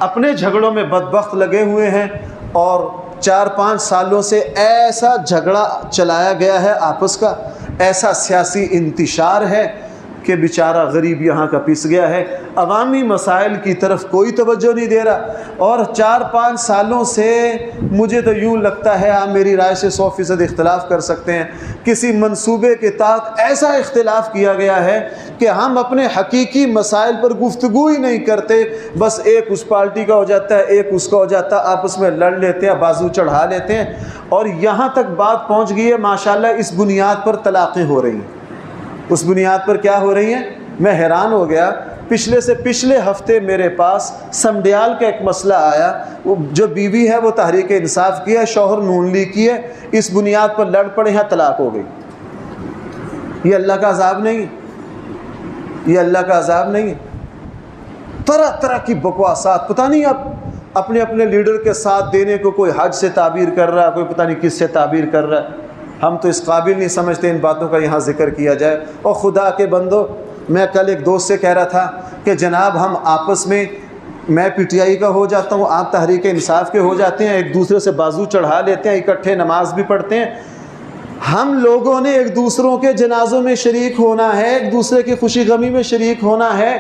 S1: اپنے جھگڑوں میں بدبخت لگے ہوئے ہیں، اور 4-5 سالوں سے ایسا جھگڑا چلایا گیا ہے آپس کا، ایسا سیاسی انتشار ہے کہ بیچارہ غریب یہاں کا پس گیا ہے، عوامی مسائل کی طرف کوئی توجہ نہیں دے رہا، اور 4-5 سالوں سے مجھے تو یوں لگتا ہے، آپ میری رائے سے 100% اختلاف کر سکتے ہیں، کسی منصوبے کے تحت ایسا اختلاف کیا گیا ہے کہ ہم اپنے حقیقی مسائل پر گفتگو ہی نہیں کرتے، بس ایک اس پارٹی کا ہو جاتا ہے، ایک اس کا ہو جاتا ہے، آپس میں لڑ لیتے ہیں، بازو چڑھا لیتے ہیں، اور یہاں تک بات پہنچ گئی ہے ماشاءاللہ اس بنیاد پر طلاقیں ہو رہی ہیں۔ اس بنیاد پر کیا ہو رہی ہیں؟ میں حیران ہو گیا، پچھلے ہفتے میرے پاس سمڈیال کا ایک مسئلہ آیا، جو بیوی ہے وہ تحریک انصاف کی ہے، شوہر نون لیگ کی ہے، اس بنیاد پر لڑ پڑے ہیں، طلاق ہو گئی۔ یہ اللہ کا عذاب نہیں ہے، یہ اللہ کا عذاب نہیں ہے۔ طرح طرح کی بکواسات، پتہ نہیں اب اپنے اپنے لیڈر کے ساتھ دینے کو کوئی حج سے تعبیر کر رہا ہے، کوئی پتہ نہیں کس سے تعبیر کر رہا ہے، ہم تو اس قابل نہیں سمجھتے ان باتوں کا یہاں ذکر کیا جائے۔ اور خدا کے بندو، میں کل ایک دوست سے کہہ رہا تھا کہ جناب ہم آپس میں، میں پی ٹی آئی کا ہو جاتا ہوں، آپ تحریک انصاف کے ہو جاتے ہیں، ایک دوسرے سے بازو چڑھا لیتے ہیں، اکٹھے نماز بھی پڑھتے ہیں۔ ہم لوگوں نے ایک دوسروں کے جنازوں میں شریک ہونا ہے، ایک دوسرے کی خوشی غمی میں شریک ہونا ہے،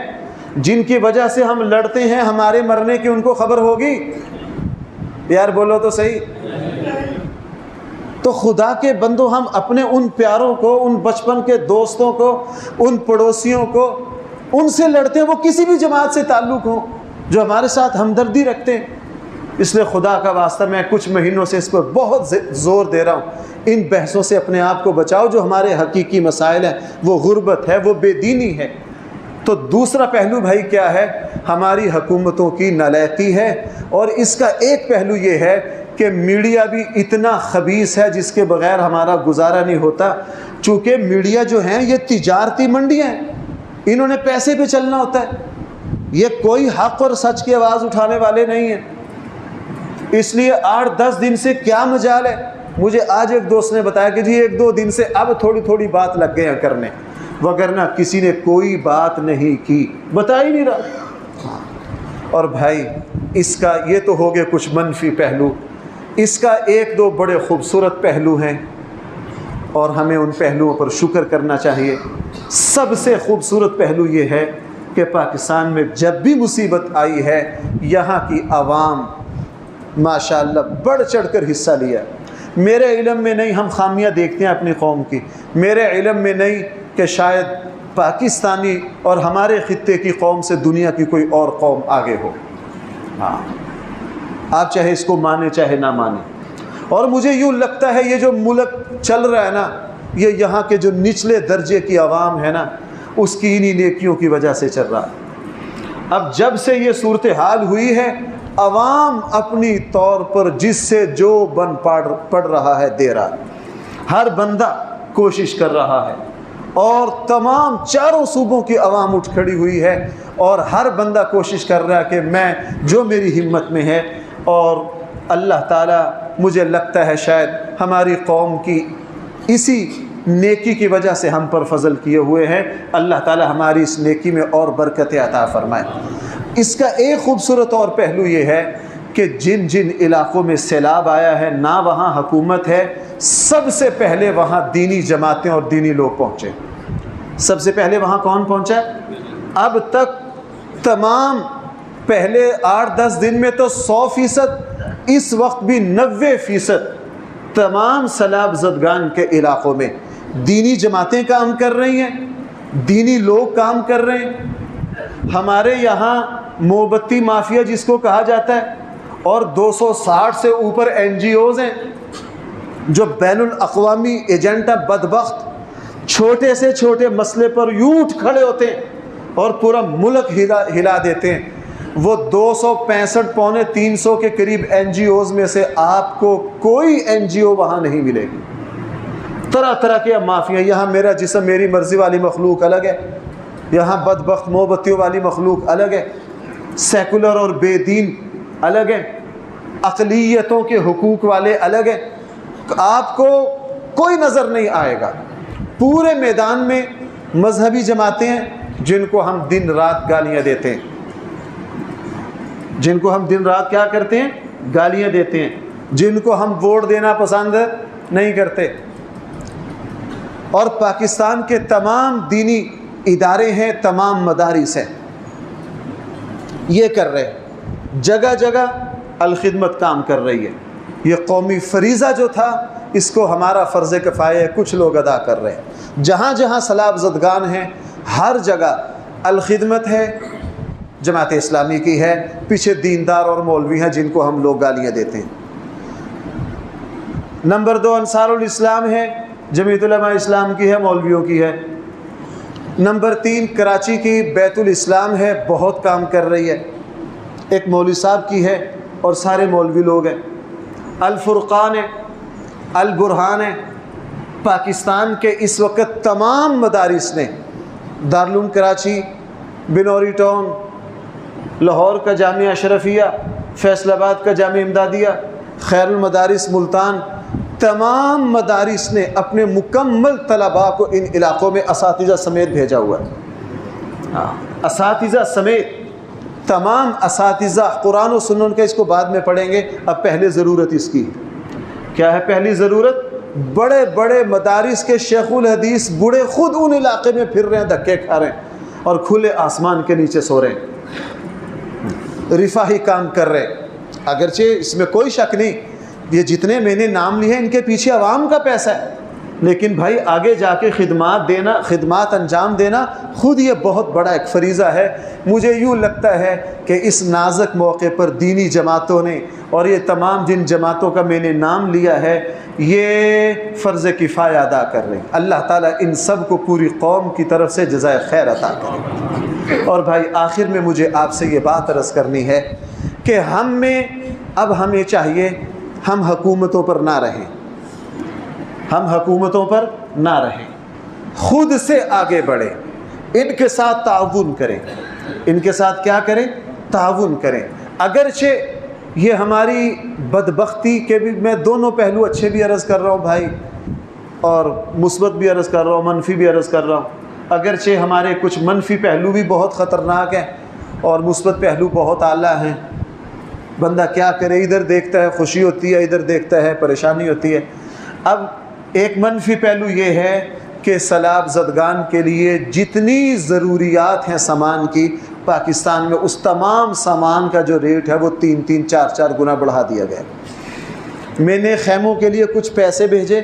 S1: جن کی وجہ سے ہم لڑتے ہیں، ہمارے مرنے کی ان کو خبر ہوگی؟ یار بولو تو صحیح۔ تو خدا کے بندو، ہم اپنے ان پیاروں کو، ان بچپن کے دوستوں کو، ان پڑوسیوں کو، ان سے لڑتے ہیں، وہ کسی بھی جماعت سے تعلق ہوں، جو ہمارے ساتھ ہمدردی رکھتے ہیں۔ اس لیے خدا کا واسطہ میں کچھ مہینوں سے اس پر بہت زور دے رہا ہوں، ان بحثوں سے اپنے آپ کو بچاؤ۔ جو ہمارے حقیقی مسائل ہیں وہ غربت ہے، وہ بے دینی ہے۔ تو دوسرا پہلو بھائی کیا ہے؟ ہماری حکومتوں کی نالائقی ہے، اور اس کا ایک پہلو یہ ہے کہ میڈیا بھی اتنا خبیث ہے جس کے بغیر ہمارا گزارا نہیں ہوتا۔ چونکہ میڈیا جو ہیں یہ تجارتی منڈیاں ہیں، انہوں نے پیسے پہ چلنا ہوتا ہے، یہ کوئی حق اور سچ کی آواز اٹھانے والے نہیں ہیں۔ اس لیے 8-10 دن سے کیا مجال ہے؟ مجھے آج ایک دوست نے بتایا کہ جی 1-2 دن سے اب تھوڑی تھوڑی بات لگ گئے ہیں کرنے، وگرنہ کسی نے کوئی بات نہیں کی، بتا ہی نہیں رہا۔ اور بھائی اس کا یہ تو ہو گئے کچھ منفی پہلو، اس کا 1-2 بڑے خوبصورت پہلو ہیں، اور ہمیں ان پہلوؤں پر شکر کرنا چاہیے۔ سب سے خوبصورت پہلو یہ ہے کہ پاکستان میں جب بھی مصیبت آئی ہے، یہاں کی عوام ماشاءاللہ بڑھ چڑھ کر حصہ لیا۔ میرے علم میں نہیں، ہم خامیاں دیکھتے ہیں اپنی قوم کی، میرے علم میں نہیں کہ شاید پاکستانی اور ہمارے خطے کی قوم سے دنیا کی کوئی اور قوم آگے ہو۔ ہاں، آپ چاہے اس کو مانیں چاہے نہ مانیں۔ اور مجھے یوں لگتا ہے یہ جو ملک چل رہا ہے نا، یہ یہاں کے جو نچلے درجے کی عوام ہے نا، اس کی انہی نیکیوں کی وجہ سے چل رہا ہے۔ اب جب سے یہ صورتحال ہوئی ہے، عوام اپنی طور پر جس سے جو بن پڑ رہا ہے دے رہا ہے، ہر بندہ کوشش کر رہا ہے، اور تمام چاروں صوبوں کی عوام اٹھ کھڑی ہوئی ہے، اور ہر بندہ کوشش کر رہا ہے کہ میں جو میری ہمت میں ہے۔ اور اللہ تعالیٰ مجھے لگتا ہے شاید ہماری قوم کی اسی نیکی کی وجہ سے ہم پر فضل کیے ہوئے ہیں، اللہ تعالیٰ ہماری اس نیکی میں اور برکت عطا فرمائے۔ اس کا ایک خوبصورت اور پہلو یہ ہے کہ جن جن علاقوں میں سیلاب آیا ہے، نہ وہاں حکومت ہے، سب سے پہلے وہاں دینی جماعتیں اور دینی لوگ پہنچے۔ سب سے پہلے وہاں کون پہنچا؟ اب تک تمام پہلے 8-10 دن میں تو 100%، اس وقت بھی 90% تمام سیلاب زدگان کے علاقوں میں دینی جماعتیں کام کر رہی ہیں، دینی لوگ کام کر رہے ہیں۔ ہمارے یہاں موم بتی مافیا جس کو کہا جاتا ہے، اور 260 سے اوپر NGOs ہیں جو بین الاقوامی ایجنٹ ہیں، بدبخت چھوٹے سے چھوٹے مسئلے پر یوں اٹھ کھڑے ہوتے ہیں اور پورا ملک ہلا دیتے ہیں۔ وہ 265-300 کے قریب NGOs میں سے آپ کو کوئی NGO وہاں نہیں ملے گی۔ طرح طرح کے مافیا، یہاں میرا جسم میری مرضی والی مخلوق الگ ہے، یہاں بدبخت موم بتیوں والی مخلوق الگ ہے، سیکولر اور بے دین الگ ہیں، اقلیتوں کے حقوق والے الگ ہیں۔ آپ کو کوئی نظر نہیں آئے گا۔ پورے میدان میں مذہبی جماعتیں ہیں جن کو ہم دن رات گالیاں دیتے ہیں، جن کو ہم دن رات کیا کرتے ہیں؟ گالیاں دیتے ہیں، جن کو ہم ووٹ دینا پسند نہیں کرتے۔ اور پاکستان کے تمام دینی ادارے ہیں، تمام مدارس ہیں، یہ کر رہے، جگہ جگہ الخدمت کام کر رہی ہے۔ یہ قومی فریضہ جو تھا اس کو ہمارا فرض کفایہ کچھ لوگ ادا کر رہے ہیں۔ جہاں جہاں سلاب زدگان ہیں ہر جگہ الخدمت ہے، جماعت اسلامی کی ہے، پیچھے دیندار اور مولوی ہیں جن کو ہم لوگ گالیاں دیتے ہیں۔ نمبر 2 انصار الاسلام ہے، جمعیت علماء اسلام کی ہے، مولویوں کی ہے۔ نمبر 3 کراچی کی بیت الاسلام ہے، بہت کام کر رہی ہے، ایک مولوی صاحب کی ہے اور سارے مولوی لوگ ہیں۔ الفرقان ہے، البرہان ہے۔ پاکستان کے اس وقت تمام مدارس نے، دارالعلوم کراچی، بنوری ٹاؤن، لاہور کا جامعہ اشرفیہ، فیصل آباد کا جامعہ امدادیہ، خیر المدارس ملتان، تمام مدارس نے اپنے مکمل طلباء کو ان علاقوں میں اساتذہ سمیت بھیجا ہوا ہے۔ اساتذہ سمیت تمام اساتذہ، قرآن و سنت کا اس کو بعد میں پڑھیں گے، اب پہلے ضرورت اس کی کیا ہے؟ پہلی ضرورت بڑے بڑے مدارس کے شیخ الحدیث بوڑھے خود ان علاقے میں پھر رہے ہیں، دھکے کھا رہے ہیں اور کھلے آسمان کے نیچے سو رہے ہیں، رفاہی کام کر رہے ہیں۔ اگرچہ اس میں کوئی شک نہیں، یہ جتنے میں نے نام لیے ہیں ان کے پیچھے عوام کا پیسہ ہے، لیکن بھائی آگے جا کے خدمات دینا، خدمات انجام دینا خود یہ بہت بڑا ایک فریضہ ہے۔ مجھے یوں لگتا ہے کہ اس نازک موقع پر دینی جماعتوں نے اور یہ تمام جن جماعتوں کا میں نے نام لیا ہے یہ فرض کفایہ ادا کر رہے ہیں۔ اللہ تعالیٰ ان سب کو پوری قوم کی طرف سے جزائے خیر عطا کرے۔ اور بھائی آخر میں مجھے آپ سے یہ بات عرض کرنی ہے کہ ہمیں چاہیے ہم حکومتوں پر نہ رہیں، ہم حکومتوں پر نہ رہیں، خود سے آگے بڑھیں، ان کے ساتھ تعاون کریں۔ ان کے ساتھ کیا کریں؟ تعاون کریں۔ اگرچہ یہ ہماری بدبختی کے بھی میں دونوں پہلو اچھے بھی عرض کر رہا ہوں بھائی، اور مثبت بھی عرض کر رہا ہوں، منفی بھی عرض کر رہا ہوں۔ اگرچہ ہمارے کچھ منفی پہلو بھی بہت خطرناک ہیں اور مثبت پہلو بہت اعلیٰ ہیں۔ بندہ کیا کرے، ادھر دیکھتا ہے خوشی ہوتی ہے، ادھر دیکھتا ہے پریشانی ہوتی ہے۔ اب ایک منفی پہلو یہ ہے کہ سیلاب زدگان کے لیے جتنی ضروریات ہیں سامان کی، پاکستان میں اس تمام سامان کا جو ریٹ ہے وہ 3-3 4-4 گنا بڑھا دیا گیا۔ میں نے خیموں کے لیے کچھ پیسے بھیجے،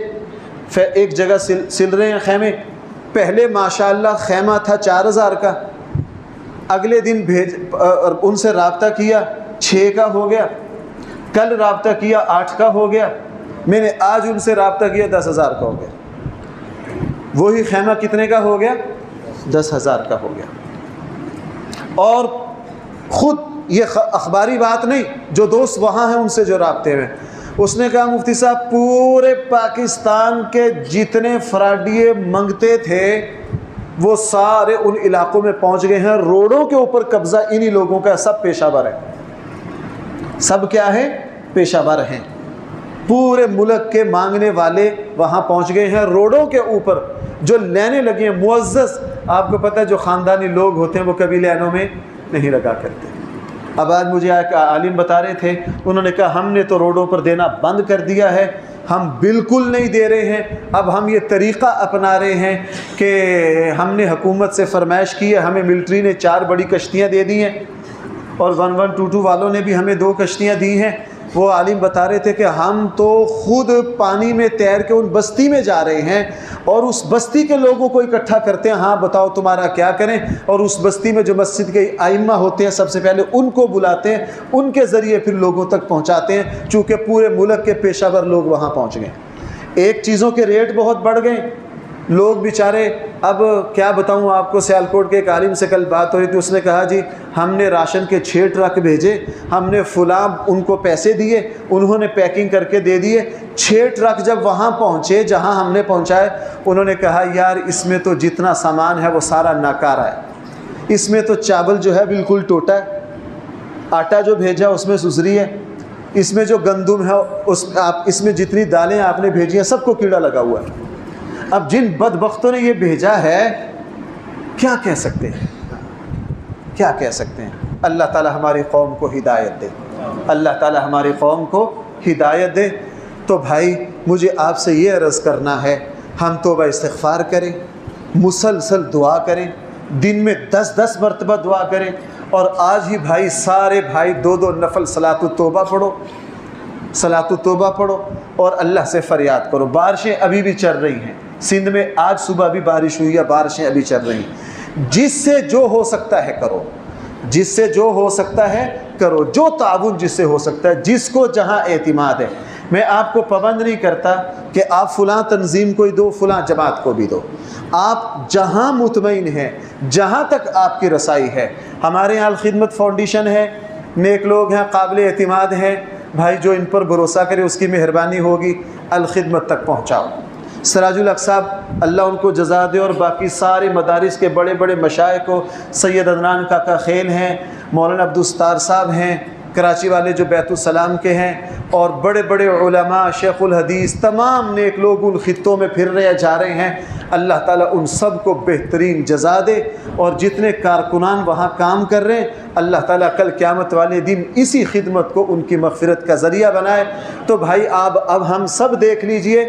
S1: ایک جگہ سل رہے ہیں خیمے، پہلے ماشاءاللہ خیمہ تھا 4000 کا، اگلے دن ان سے رابطہ کیا 6 کا ہو گیا، کل رابطہ کیا 8 کا ہو گیا، میں نے آج ان سے رابطہ کیا 10,000 کا ہو گیا۔ وہی خیمہ کتنے کا ہو گیا؟ 10,000 کا ہو گیا۔ اور خود یہ اخباری بات نہیں، جو دوست وہاں ہیں ان سے جو رابطے میں، اس نے کہا مفتی صاحب پورے پاکستان کے جتنے فراڈیے منگتے تھے وہ سارے ان علاقوں میں پہنچ گئے ہیں، روڈوں کے اوپر قبضہ انہی لوگوں کا، سب پیشہ ور ہیں، سب کیا ہے؟ پیشہ ور ہیں۔ پورے ملک کے مانگنے والے وہاں پہنچ گئے ہیں، روڈوں کے اوپر جو لینے لگے ہیں معزز، آپ کو پتہ ہے جو خاندانی لوگ ہوتے ہیں وہ کبھی لینوں میں نہیں لگا کرتے۔ اب آج مجھے عالم بتا رہے تھے، انہوں نے کہا ہم نے تو روڈوں پر دینا بند کر دیا ہے، ہم بالکل نہیں دے رہے ہیں، اب ہم یہ طریقہ اپنا رہے ہیں کہ ہم نے حکومت سے فرمائش کی ہے، ہمیں ملٹری نے 4 بڑی کشتیاں دے دی ہیں اور 1122 والوں نے بھی ہمیں 2 کشتیاں دی ہیں۔ وہ عالم بتا رہے تھے کہ ہم تو خود پانی میں تیر کے ان بستی میں جا رہے ہیں اور اس بستی کے لوگوں کو اکٹھا کرتے ہیں، ہاں بتاؤ تمہارا کیا کریں، اور اس بستی میں جو مسجد کے ائمہ ہوتے ہیں سب سے پہلے ان کو بلاتے ہیں، ان کے ذریعے پھر لوگوں تک پہنچاتے ہیں، چونکہ پورے ملک کے پیشہ ور لوگ وہاں پہنچ گئے۔ ایک چیزوں کے ریٹ بہت بڑھ گئے، لوگ بیچارے، اب کیا بتاؤں آپ کو، سیالکوٹ کے ایک عالم سے کل بات ہوئی تھی، اس نے کہا جی ہم نے راشن کے 6 ٹرک بھیجے، ہم نے فلاں ان کو پیسے دیے، انہوں نے پیکنگ کر کے دے دیے، 6 ٹرک جب وہاں پہنچے جہاں ہم نے پہنچائے، انہوں نے کہا یار اس میں تو جتنا سامان ہے وہ سارا ناکارہ ہے، اس میں تو چاول جو ہے بالکل ٹوٹا ہے، آٹا جو بھیجا اس میں سسری ہے، اس میں جو گندم ہے اس میں جتنی دالیں آپ نے بھیجی ہیں سب کو کیڑا لگا ہوا ہے۔ اب جن بدبختوں نے یہ بھیجا ہے کیا کہہ سکتے ہیں، کیا کہہ سکتے ہیں؟ اللہ تعالی ہماری قوم کو ہدایت دے، اللہ تعالی ہماری قوم کو ہدایت دے۔ تو بھائی مجھے آپ سے یہ عرض کرنا ہے، ہم توبہ استغفار کریں، مسلسل دعا کریں، دن میں 10 مرتبہ دعا کریں، اور آج ہی بھائی سارے بھائی 2 نفل صلاۃ التوبہ پڑھو، صلاۃ التوبہ پڑھو اور اللہ سے فریاد کرو۔ بارشیں ابھی بھی چل رہی ہیں سندھ میں، آج صبح بھی بارش ہوئی ہے، بارشیں ابھی چل رہی ہیں۔ جس سے جو ہو سکتا ہے کرو، جس سے جو ہو سکتا ہے کرو، جو تعاون جس سے ہو سکتا ہے، جس کو جہاں اعتماد ہے۔ میں آپ کو پابند نہیں کرتا کہ آپ فلاں تنظیم کو ہی دو، فلاں جماعت کو بھی دو، آپ جہاں مطمئن ہیں، جہاں تک آپ کی رسائی ہے۔ ہمارے یہاں الخدمت فاؤنڈیشن ہے، نیک لوگ ہیں، قابل اعتماد ہیں بھائی، جو ان پر بھروسہ کرے اس کی مہربانی ہوگی، الخدمت تک پہنچاؤ۔ سراج الحق صاحب اللہ ان کو جزا دے، اور باقی سارے مدارس کے بڑے بڑے مشائخ کو، سید عدنان کاکا خیل ہیں، مولانا عبدالستار صاحب ہیں کراچی والے جو بیت السلام کے ہیں، اور بڑے بڑے علماء، شیخ الحدیث، تمام نیک لوگ ان خطوں میں پھر رہے جا رہے ہیں۔ اللہ تعالیٰ ان سب کو بہترین جزا دے، اور جتنے کارکنان وہاں کام کر رہے ہیں اللہ تعالیٰ کل قیامت والے دن اسی خدمت کو ان کی مغفرت کا ذریعہ بنائے۔ تو بھائی اب ہم سب دیکھ لیجئے،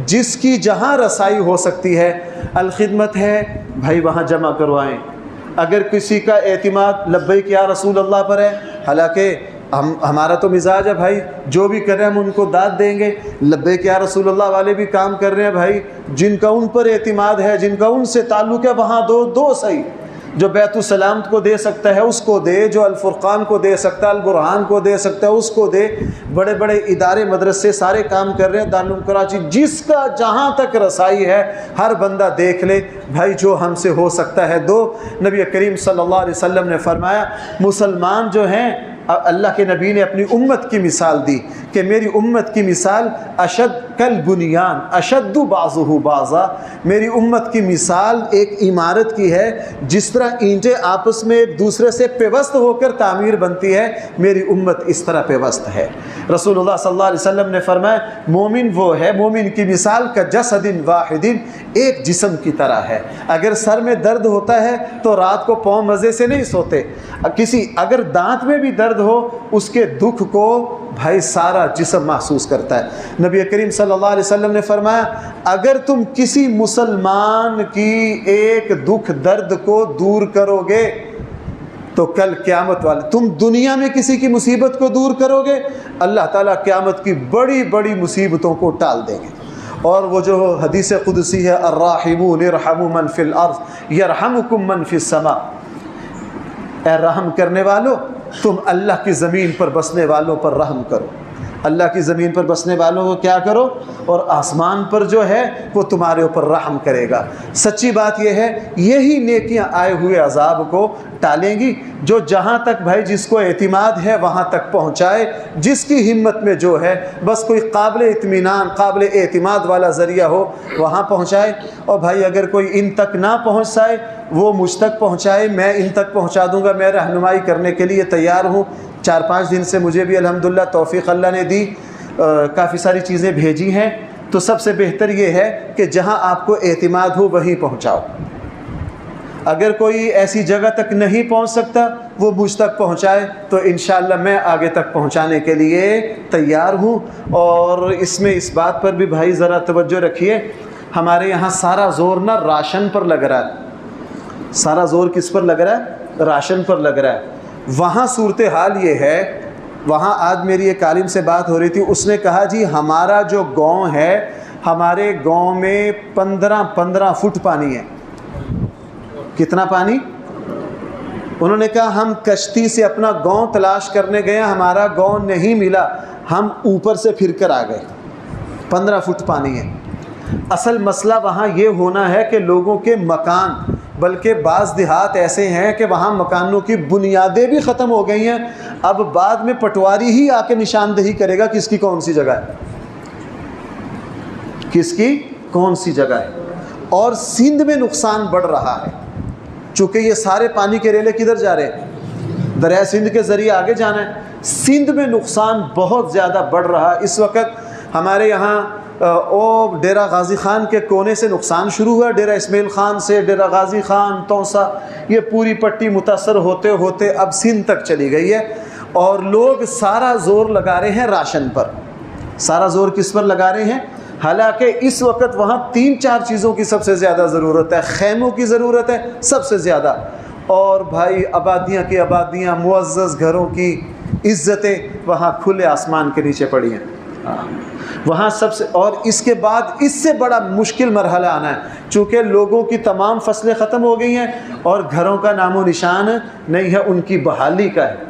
S1: جس کی جہاں رسائی ہو سکتی ہے، الخدمت ہے بھائی وہاں جمع کروائیں۔ اگر کسی کا اعتماد لبیک یا رسول اللہ پر ہے، حالانکہ ہمارا تو مزاج ہے بھائی جو بھی کر رہے ہیں ہم ان کو داد دیں گے، لبیک یا رسول اللہ والے بھی کام کر رہے ہیں بھائی، جن کا ان پر اعتماد ہے، جن کا ان سے تعلق ہے، وہاں دو صحیح۔ جو بیت السلام کو دے سکتا ہے اس کو دے، جو الفرقان کو دے سکتا ہے، البرہان کو دے سکتا ہے اس کو دے۔ بڑے بڑے ادارے مدرسے سارے کام کر رہے ہیں، دارالعلوم کراچی، جس کا جہاں تک رسائی ہے ہر بندہ دیکھ لے بھائی، جو ہم سے ہو سکتا ہے دو۔ نبی کریم صلی اللہ علیہ وسلم نے فرمایا مسلمان جو ہیں، اللہ کے نبی نے اپنی امت کی مثال دی کہ میری امت کی مثال اشد کل بنیان اشد بعضہ بعضا، میری امت کی مثال ایک عمارت کی ہے، جس طرح اینٹیں آپس میں ایک دوسرے سے پیوست ہو کر تعمیر بنتی ہے، میری امت اس طرح پیوست ہے۔ رسول اللہ صلی اللہ علیہ وسلم نے فرمایا مومن وہ ہے، مومن کی مثال کا جسد واحد، ایک جسم کی طرح ہے۔ اگر سر میں درد ہوتا ہے تو رات کو پاؤں مزے سے نہیں سوتے، اگر دانت میں بھی درد ہو اس کے دکھ کو بھائی سارا جسم محسوس کرتا ہے۔ نبی کریم صلی اللہ علیہ وسلم نے فرمایا اگر تم کسی مسلمان کی ایک دکھ درد کو دور کرو گے تو کل قیامت والے، تم دنیا میں کسی کی مصیبت کو دور کرو گے، اللہ تعالیٰ قیامت کی بڑی بڑی مصیبتوں کو ٹال دیں گے۔ اور وہ جو حدیث قدسی ہے الراحمون ارحموا من فی الارض یرحمکم من فی السماء، اے رحم کرنے والو تم اللہ کی زمین پر بسنے والوں پر رحم کرو، اللہ کی زمین پر بسنے والوں کو کیا کرو، اور آسمان پر جو ہے وہ تمہارے اوپر رحم کرے گا۔ سچی بات یہ ہے یہی نیکیاں آئے ہوئے عذاب کو ٹالیں گی، جو جہاں تک بھائی جس کو اعتماد ہے وہاں تک پہنچائے، جس کی ہمت میں جو ہے بس کوئی قابل اطمینان قابل اعتماد والا ذریعہ ہو وہاں پہنچائے۔ اور بھائی اگر کوئی ان تک نہ پہنچ پائے وہ مجھ تک پہنچائے، میں ان تک پہنچا دوں گا، میں رہنمائی کرنے کے لیے تیار ہوں۔ 4-5 دن سے مجھے بھی الحمدللہ توفیق اللہ نے دی، کافی ساری چیزیں بھیجی ہیں، تو سب سے بہتر یہ ہے کہ جہاں آپ کو اعتماد ہو وہیں پہنچاؤ۔ اگر کوئی ایسی جگہ تک نہیں پہنچ سکتا وہ مجھ تک پہنچائے تو انشاءاللہ میں آگے تک پہنچانے کے لیے تیار ہوں۔ اور اس میں اس بات پر بھی بھائی ذرا توجہ رکھیے، ہمارے یہاں سارا زور نہ راشن پر لگ رہا ہے، سارا زور کس پر لگ رہا ہے؟ راشن پر لگ رہا ہے۔ وہاں صورتحال یہ ہے، وہاں آج میری ایک عالم سے بات ہو رہی تھی، اس نے کہا جی ہمارا جو گاؤں ہے، ہمارے گاؤں میں 15 فٹ پانی ہے۔ کتنا پانی؟ انہوں نے کہا ہم کشتی سے اپنا گاؤں تلاش کرنے گئے، ہمارا گاؤں نہیں ملا، ہم اوپر سے پھر کر آ گئے۔ 15 فٹ پانی ہے۔ اصل مسئلہ وہاں یہ ہونا ہے کہ لوگوں کے مکان، بلکہ بعض دیہات ایسے ہیں کہ وہاں مکانوں کی بنیادیں بھی ختم ہو گئی ہیں، اب بعد میں پٹواری ہی آ کے نشاندہی کرے گا کس کی کون سی جگہ ہے، کس کی کون سی جگہ ہے۔ اور سندھ میں نقصان بڑھ رہا ہے، چونکہ یہ سارے پانی کے ریلے کدھر جا رہے ہیں؟ دریائے سندھ کے ذریعے آگے جانا ہے۔ سندھ میں نقصان بہت زیادہ بڑھ رہا ہے۔ اس وقت ہمارے یہاں ڈیرہ غازی خان کے کونے سے نقصان شروع ہوا، ڈیرہ اسماعیل خان سے ڈیرہ غازی خان، توسا، یہ پوری پٹی متاثر ہوتے ہوتے اب سندھ تک چلی گئی ہے، اور لوگ سارا زور لگا رہے ہیں راشن پر۔ سارا زور کس پر لگا رہے ہیں؟ حالانکہ اس وقت وہاں 3-4 چیزوں کی سب سے زیادہ ضرورت ہے. خیموں کی ضرورت ہے سب سے زیادہ، اور بھائی آبادیاں کی آبادیاں، معزز گھروں کی عزتیں وہاں کھلے آسمان کے نیچے پڑی ہیں وہاں سب سے. اور اس کے بعد اس سے بڑا مشکل مرحلہ آنا ہے، چونکہ لوگوں کی تمام فصلیں ختم ہو گئی ہیں اور گھروں کا نام و نشان نہیں ہے ان کی بحالی کا ہے.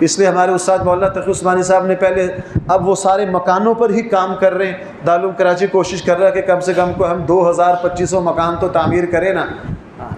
S1: اس لیے ہمارے استاد مولانا تقی عثمانی صاحب نے پہلے، اب وہ سارے مکانوں پر ہی کام کر رہے ہیں. دارالعلوم کراچی کوشش کر رہا ہے کہ کم سے کم کو ہم 2200 مکان تو تعمیر کریں نا،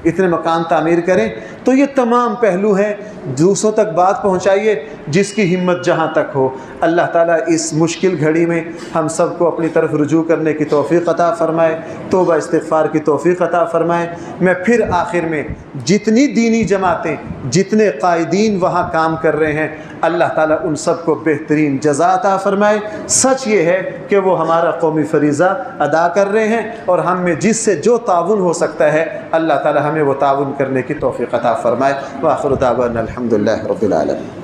S1: اتنے مکان تعمیر کریں. تو یہ تمام پہلو ہیں، دوسروں تک بات پہنچائیے جس کی ہمت جہاں تک ہو. اللہ تعالیٰ اس مشکل گھڑی میں ہم سب کو اپنی طرف رجوع کرنے کی توفیق عطا فرمائے، توبہ استغفار کی توفیق عطا فرمائے. میں پھر آخر میں جتنی دینی جماعتیں، جتنے قائدین وہاں کام کر رہے ہیں، اللہ تعالیٰ ان سب کو بہترین جزا عطا فرمائے. سچ یہ ہے کہ وہ ہمارا قومی فریضہ ادا کر رہے ہیں، اور ہم میں جس سے جو تعاون ہو سکتا ہے اللہ تعالیٰ ہمیں وہ تعاون کرنے کی توفیق عطا فرمائے. وآخر دعوانا الحمدللہ رب العالمین.